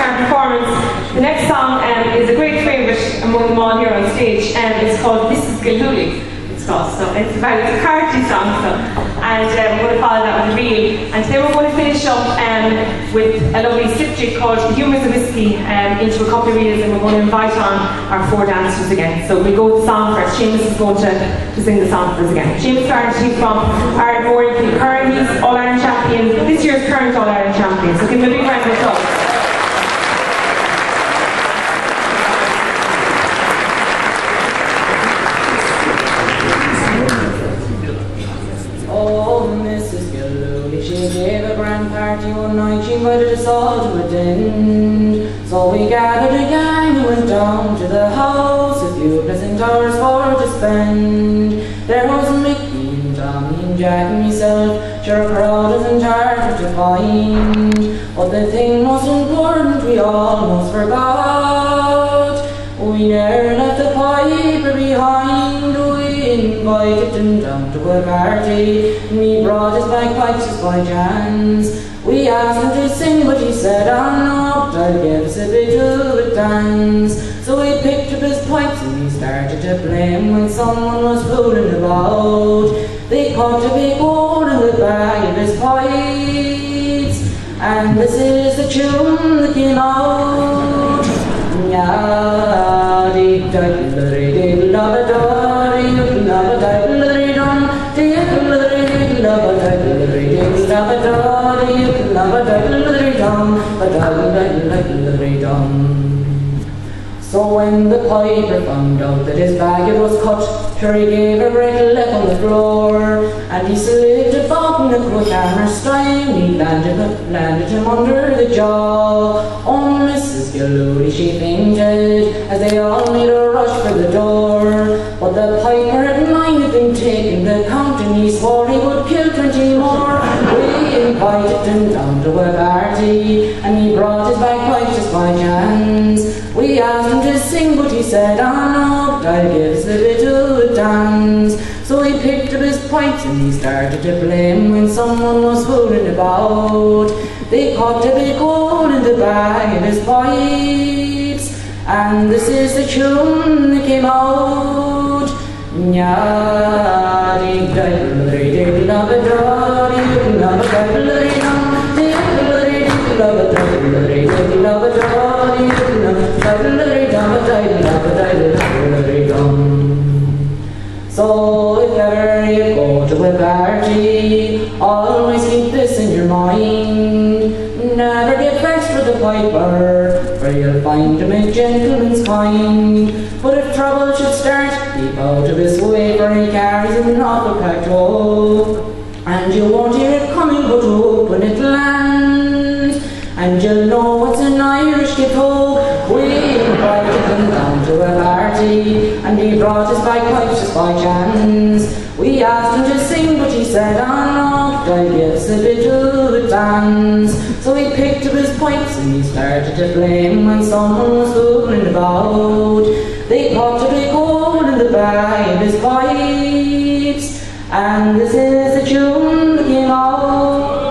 our performance. The next song is a great favourite among them all here on stage, and it's called This is Galway. It's a party song, and we're going to follow that with a reel, and then we're going to finish up with a lovely slipstreak called The Humours of Whiskey into a couple of reels, and we're going to invite on our 4 dancers again. So we'll go with the song first. Seamus is going to sing the song for us again. Seamus Garrett, he's from Ardmore, current, he's All-Ireland champion, this year's current All-Ireland champion, so give him a big round of applause. Party one night, she invited us all to attend. So we gathered a gang and went down to the house, a few pleasant hours for to spend. There was Mickey and Tommy and Jack and myself, sure a crowd isn't hard to find. But the thing most important we almost forgot, we never left the piper behind. We invited him down to a party, and he brought his bagpipes just by chance. We asked him to sing, but he said, "Oh no, but I'll give us a bit of a dance." So we picked up his pipes and we started to play him when someone was fooling about. They caught a big hole in the bag of his pipes, and this is the tune that came out. So when the piper found out that his bag it was cut, sure he gave a great lip on the floor, and he slipped Bob in a quick hammer style, he landed him under the jaw. Oh, Mrs. Galway, she fainted as they all made a rush for the door, but the piper had minded been taken the count, and he swore he would kill 20 more. We invited him down to a party, and he brought his bagpipes just by chance. We asked him to sing, but he said, "Oh no, but I'll give us a bit of a dance." So he picked up his pipes and he started to play him when someone was fooling about. They caught a big hole in the bag of his pipes, and this is the tune that came out. So if ever you go to a party, always keep this in your mind. Never get vexed with the piper, for you'll find him a gentleman's kind. But if trouble should start, keep out of his way, for he carries an awful packed hoe. And you won't hear it coming but when it lands, and you'll know it's an Irish guitar. We invited him down to a party, and he brought his bagpipes just by chance. We asked him to sing, but he said, "Oh no, but I'll give us a bit of a dance." So he picked up his pipes and he started to play him when someone was fooling about. They caught a big hole in the bag of his pipes, and this is the tune that came out.